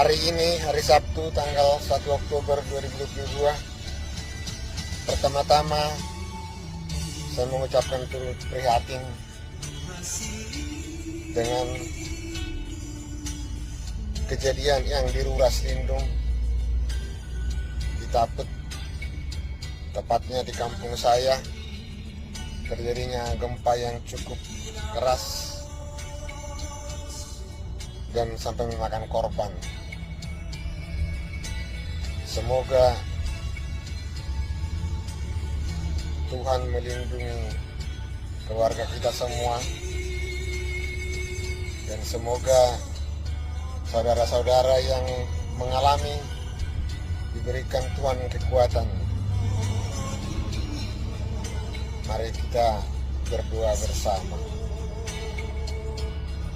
Hari ini, hari Sabtu, tanggal 1 Oktober 2022, pertama-tama saya mengucapkan turut prihatin dengan kejadian yang di Ruras Lindung, di Tapet, tepatnya di kampung saya, terjadinya gempa yang cukup keras dan sampai memakan korban. Semoga Tuhan melindungi keluarga kita semua, dan semoga saudara-saudara yang mengalami diberikan Tuhan kekuatan. Mari kita berdoa bersama.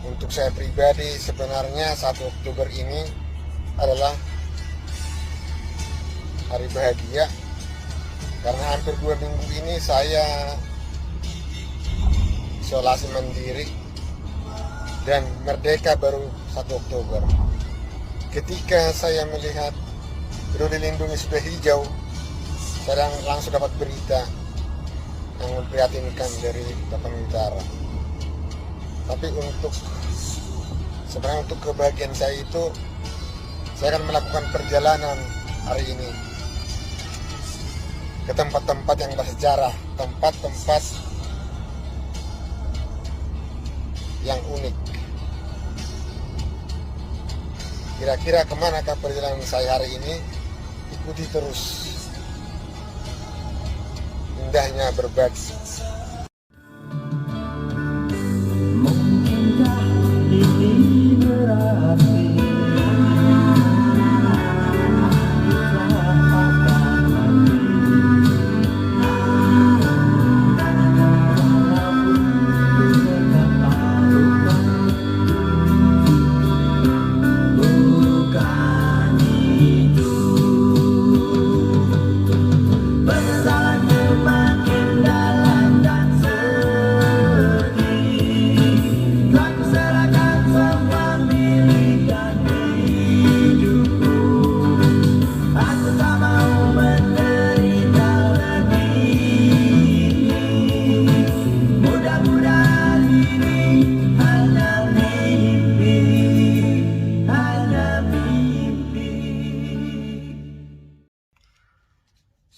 Untuk saya pribadi, sebenarnya 1 Oktober ini adalah hari bahagia, karena hampir 2 minggu ini saya isolasi mandiri dan merdeka baru 1 Oktober. Ketika saya melihat Peduli Lindungi sudah hijau, saya langsung dapat berita yang memprihatinkan dari Tapanuli Utara. Tapi sebenarnya untuk kebahagiaan saya itu, saya akan melakukan perjalanan hari ini ke tempat-tempat yang bersejarah, tempat-tempat yang unik. Kira-kira kemanakah perjalanan saya hari ini? Ikuti terus indahnya berbagi. Mungkinkah ini berarti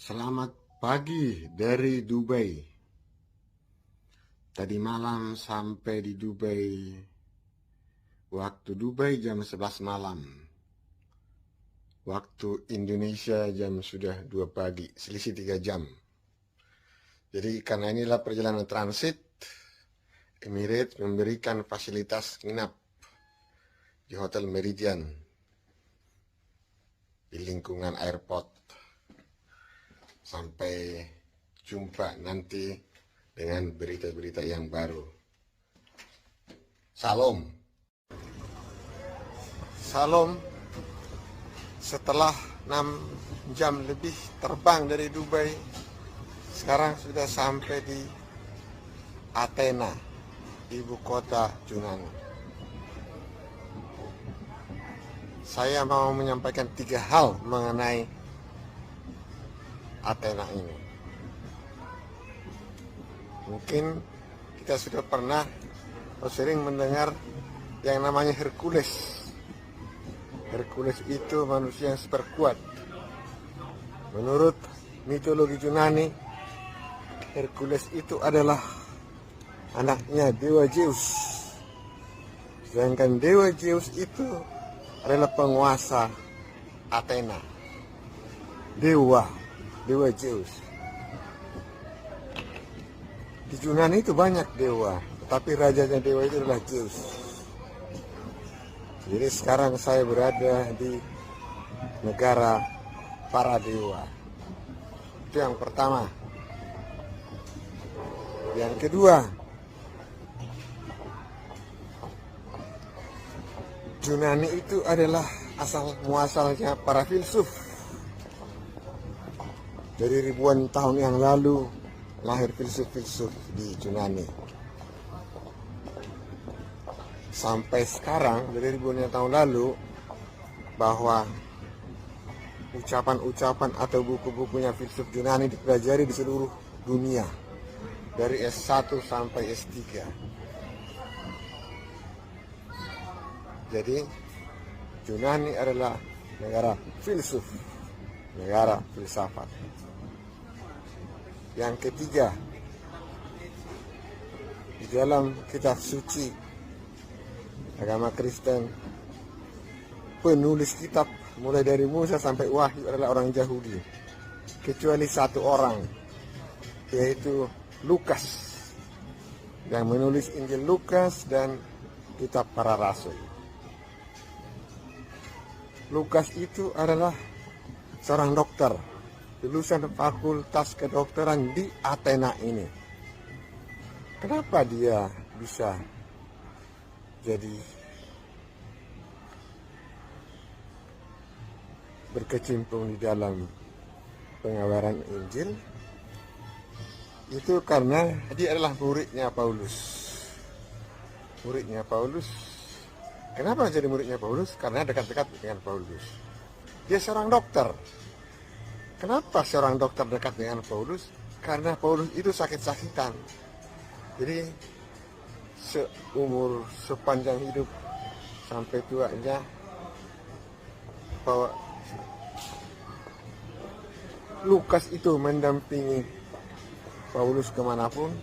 Selamat pagi dari Dubai. Tadi malam sampai di Dubai, waktu Dubai jam 11 malam. Waktu Indonesia sudah 2 pagi, selisih 3 jam. Jadi karena inilah perjalanan transit, Emirates memberikan fasilitas nginap di Hotel Meridian di lingkungan airport. Sampai jumpa nanti dengan berita-berita yang baru. Salam. Salam. Setelah 6 jam lebih terbang dari Dubai, sekarang sudah sampai di Athena, ibu kota Yunani. Saya mau menyampaikan 3 hal mengenai Athena ini. Mungkin kita sudah pernah atau sering mendengar yang namanya Hercules. Hercules itu manusia yang super kuat. Menurut mitologi Yunani, Hercules itu adalah anaknya Dewa Zeus. Sedangkan Dewa Zeus itu adalah penguasa Athena, Dewa Zeus. Di Yunani itu banyak dewa, tetapi rajanya dewa itu adalah Zeus. Jadi sekarang saya berada di negara para dewa. Itu yang pertama. Yang kedua, Yunani itu adalah asal muasalnya para filsuf. Dari ribuan tahun yang lalu lahir filsuf-filsuf di Yunani. Sampai sekarang, dari ribuan tahun lalu, bahwa ucapan-ucapan atau buku-bukunya filsuf Yunani dipelajari di seluruh dunia dari S1 sampai S3. Jadi Yunani adalah negara filsuf, negara filsafat. Yang ketiga, di dalam kitab suci agama Kristen, penulis kitab mulai dari Musa sampai Wahyu adalah orang Yahudi, kecuali satu orang, yaitu Lukas, yang menulis Injil Lukas dan kitab para rasul. Lukas itu adalah seorang dokter, lulusan fakultas kedokteran di Athena ini. Kenapa dia bisa jadi berkecimpung di dalam pengabaran Injil? Itu karena dia adalah muridnya Paulus. Muridnya Paulus. Kenapa jadi muridnya Paulus? Karena dekat-dekat dengan Paulus. Dia seorang dokter. Kenapa seorang dokter dekat dengan Paulus? Karena Paulus itu sakit-sakitan. Jadi sepanjang hidup sampai tuanya, bahwa Lukas itu mendampingi Paulus kemanapun,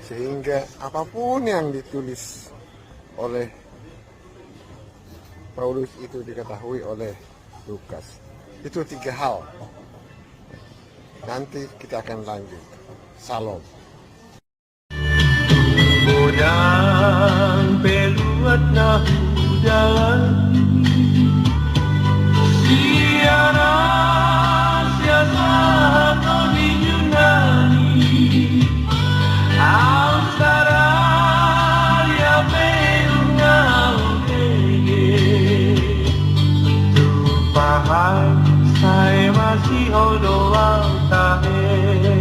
sehingga apapun yang ditulis oleh Paulus itu diketahui oleh Lukas. Itu 3 hal. Nanti kita akan lanjut. Salam. Godang peluat na hujan Siara siasa atau di Yunani Australia peungau tege Tu paham saya masih odoang tahe